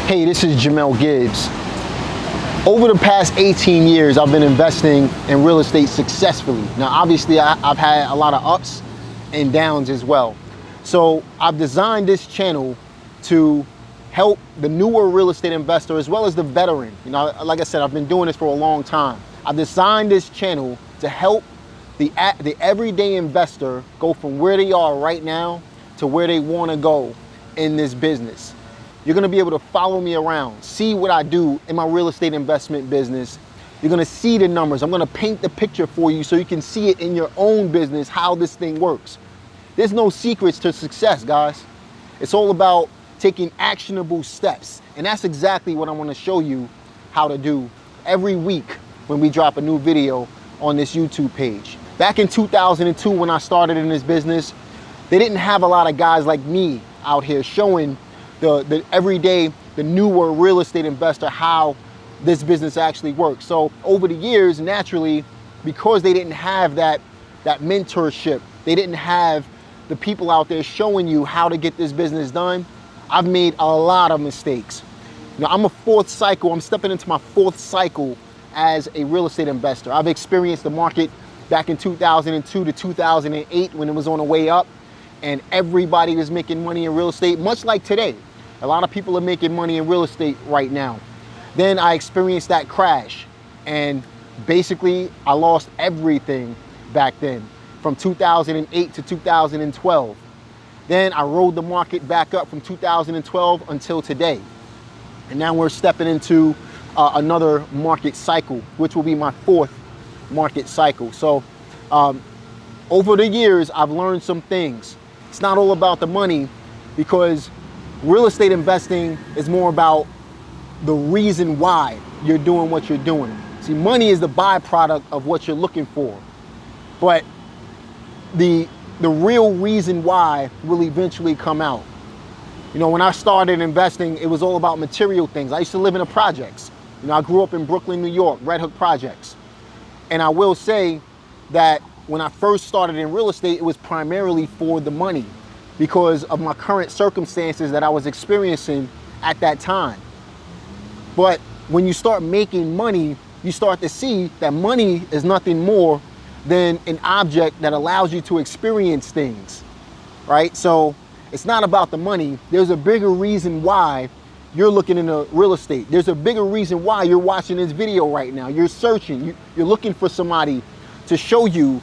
Hey, this is Jamel Gibbs. Over the past 18 years, I've been investing in real estate successfully. Now, obviously, I've had a lot of ups and downs as well. So I've designed this channel to help the newer real estate investor as well as the veteran. You know, like I said, I've been doing this for a long time. I've designed this channel to help the everyday investor go from where they are right now to where they want to go in this business. You're gonna be able to follow me around, see what I do in my real estate investment business. You're gonna see the numbers. I'm gonna paint the picture for you so you can see it in your own business, how this thing works. There's no secrets to success, guys. It's all about taking actionable steps. And that's exactly what I wanna show you how to do every week when we drop a new video on this YouTube page. Back in 2002, when I started in this business, they didn't have a lot of guys like me out here showing the everyday, the newer real estate investor how this business actually works. So over the years, naturally, because they didn't have that mentorship, they didn't have the people out there showing you how to get this business done, I've made a lot of mistakes. Now, I'm stepping into my fourth cycle as a real estate investor. I've experienced the market back in 2002 to 2008 when it was on the way up, and everybody was making money in real estate, much like today. A lot of people are making money in real estate right now. Then I experienced that crash, and basically I lost everything back then from 2008 to 2012. Then I rode the market back up from 2012 until today. And now we're stepping into another market cycle, which will be my fourth market cycle. So over the years, I've learned some things. It's not all about the money, because real estate investing is more about the reason why you're doing what you're doing. See, money is the byproduct of what you're looking for, but the real reason why will eventually come out. You know, when I started investing, it was all about material things. I used to live in the projects. You know, I grew up in Brooklyn, New York, Red Hook projects. And I will say that when I first started in real estate, it was primarily for the money because of my current circumstances that I was experiencing at that time. But when you start making money, you start to see that money is nothing more than an object that allows you to experience things, right? So it's not about the money. There's a bigger reason why you're looking into real estate. There's a bigger reason why you're watching this video right now. You're searching, you're looking for somebody to show you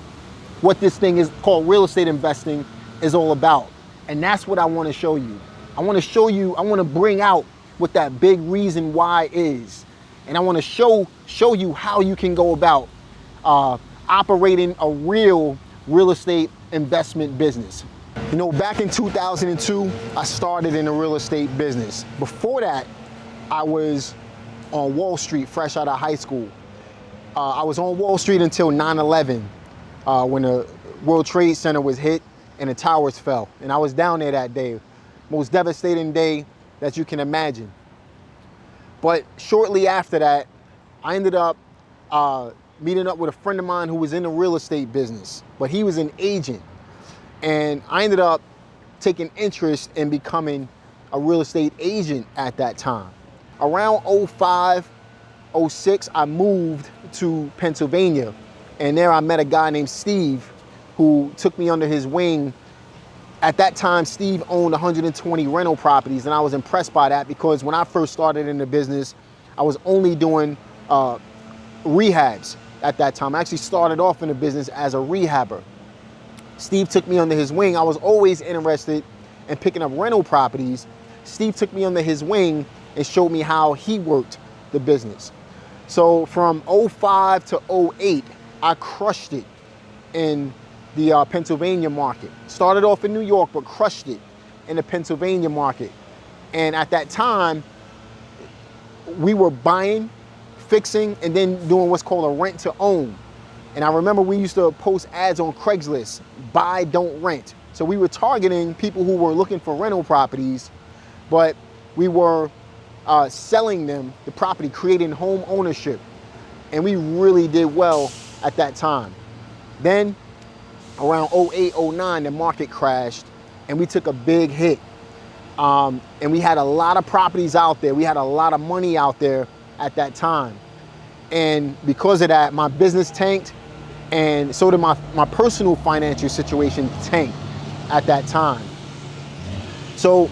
what this thing is called real estate investing is all about. And that's what I want to show you. I want to show you, I want to bring out what that big reason why is. And I want to show you how you can go about operating a real estate investment business. You know, back in 2002, I started in the real estate business. Before that, I was on Wall Street fresh out of high school. I was on Wall Street until 9/11, when the World Trade Center was hit and the towers fell. And I was down there that day. Most devastating day that you can imagine. But shortly after that, I ended up meeting up with a friend of mine who was in the real estate business, but he was an agent. And I ended up taking interest in becoming a real estate agent at that time. Around 05, 06, I moved to Pennsylvania, and there I met a guy named Steve who took me under his wing. At that time, Steve owned 120 rental properties, and I was impressed by that because when I first started in the business, I was only doing rehabs at that time. I actually started off in the business as a rehabber. Steve took me under his wing. I was always interested in picking up rental properties. Steve took me under his wing and showed me how he worked the business. So from 05 to 08, I crushed it in the Pennsylvania market. Started off in New York, but crushed it in the Pennsylvania market. And at that time, we were buying, fixing, and then doing what's called a rent to own. And I remember we used to post ads on Craigslist, buy, don't rent. So we were targeting people who were looking for rental properties, but we were selling them the property, creating home ownership. And we really did well at that time. Then around 08, 09, the market crashed and we took a big hit. And we had a lot of properties out there. We had a lot of money out there at that time. And because of that, my business tanked, and so did my personal financial situation tanked at that time. So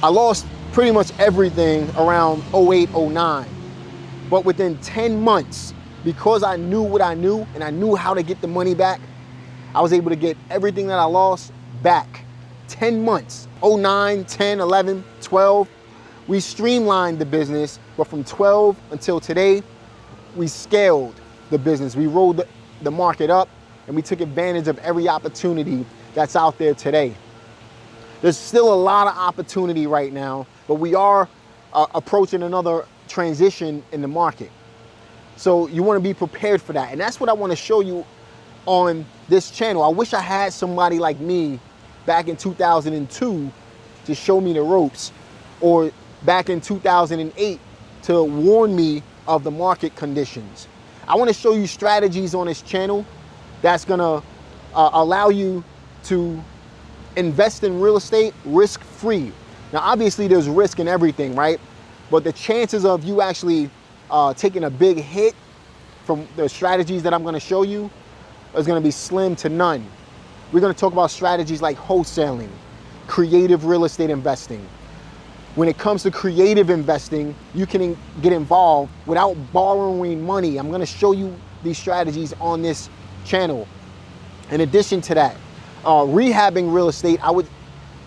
I lost pretty much everything around 08, 09. But within 10 months, because I knew what I knew and I knew how to get the money back, I was able to get everything that I lost back. 10 months, 09, 10, 11, 12. We streamlined the business, but from 12 until today, we scaled the business. We rolled the market up, and we took advantage of every opportunity that's out there today. There's still a lot of opportunity right now, but we are approaching another transition in the market. So you want to be prepared for that. And that's what I want to show you on this channel. I wish I had somebody like me back in 2002 to show me the ropes, or back in 2008 to warn me of the market conditions. I want to show you strategies on this channel that's going to allow you to invest in real estate risk-free. Now, obviously there's risk in everything, right? But the chances of you actually taking a big hit from the strategies that I'm going to show you is going to be slim to none. We're going to talk about strategies like wholesaling, creative real estate investing. When it comes to creative investing, you can get involved without borrowing money. I'm going to show you these strategies on this channel. In addition to that, rehabbing real estate, I would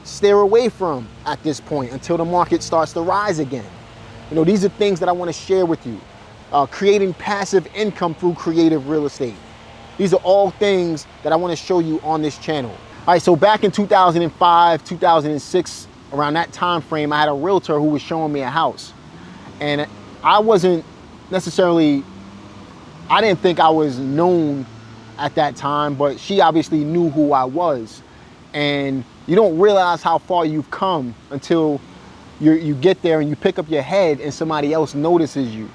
steer away from at this point until the market starts to rise again. You know, these are things that I want to share with you. Creating passive income through creative real estate. These are all things that I want to show you on this channel. All right, so back in 2005, 2006, around that time frame, I had a realtor who was showing me a house. And I wasn't necessarily, I didn't think I was known at that time, but she obviously knew who I was. And you don't realize how far you've come until you get there and you pick up your head and somebody else notices you,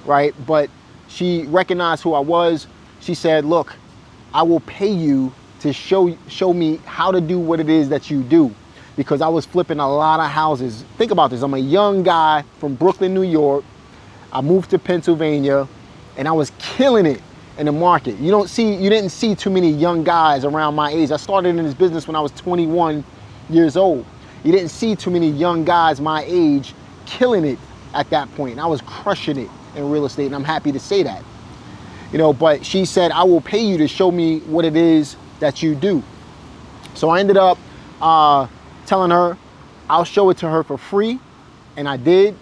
right? But she recognized who I was. She said, look, I will pay you to show me how to do what it is that you do. Because I was flipping a lot of houses. Think about this, I'm a young guy from Brooklyn, New York. I moved to Pennsylvania and I was killing it in the market. You didn't see too many young guys around my age. I started in this business when I was 21 years old. You didn't see too many young guys my age killing it at that point. And I was crushing it in real estate, and I'm happy to say that. You know, but she said, I will pay you to show me what it is that you do. So I ended up telling her I'll show it to her for free, and I did.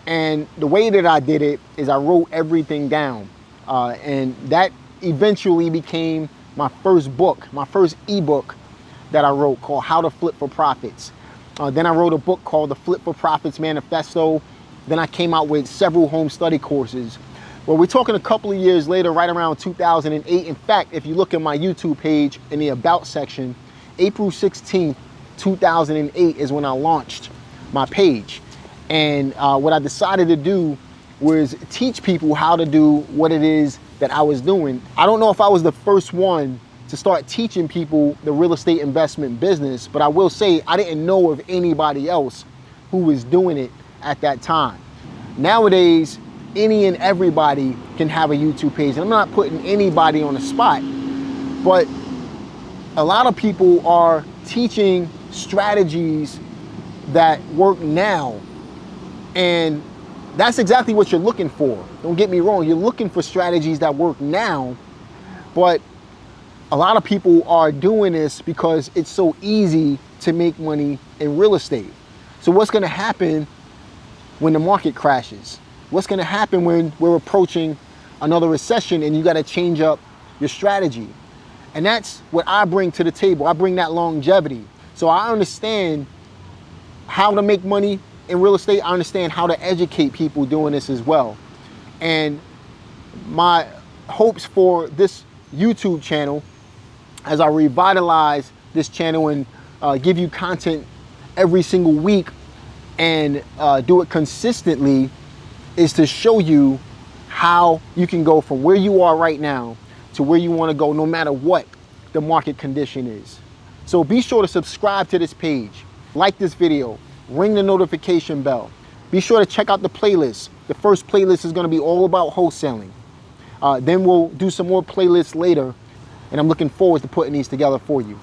And the way that I did it is I wrote everything down, and that eventually became my first book, my first ebook that I wrote, called How to Flip for Profits. Then I wrote a book called The Flip for Profits Manifesto. Then I came out with several home study courses. Well, we're talking a couple of years later, right around 2008. In fact, if you look at my YouTube page in the About section, April 16th, 2008 is when I launched my page. And what I decided to do was teach people how to do what it is that I was doing. I don't know if I was the first one to start teaching people the real estate investment business, but I will say I didn't know of anybody else who was doing it at that time. Nowadays, any and everybody can have a YouTube page. And I'm not putting anybody on the spot, but a lot of people are teaching strategies that work now. And that's exactly what you're looking for. Don't get me wrong, you're looking for strategies that work now, but a lot of people are doing this because it's so easy to make money in real estate. So what's gonna happen when the market crashes? What's gonna happen when we're approaching another recession and you gotta change up your strategy? And that's what I bring to the table. I bring that longevity. So I understand how to make money in real estate. I understand how to educate people doing this as well. And my hopes for this YouTube channel, as I revitalize this channel and give you content every single week and do it consistently, is to show you how you can go from where you are right now to where you want to go, no matter what the market condition is. So be sure to subscribe to this page, like this video, ring the notification bell. Be sure to check out the playlist. The first playlist is going to be all about wholesaling. Then we'll do some more playlists later, and I'm looking forward to putting these together for you.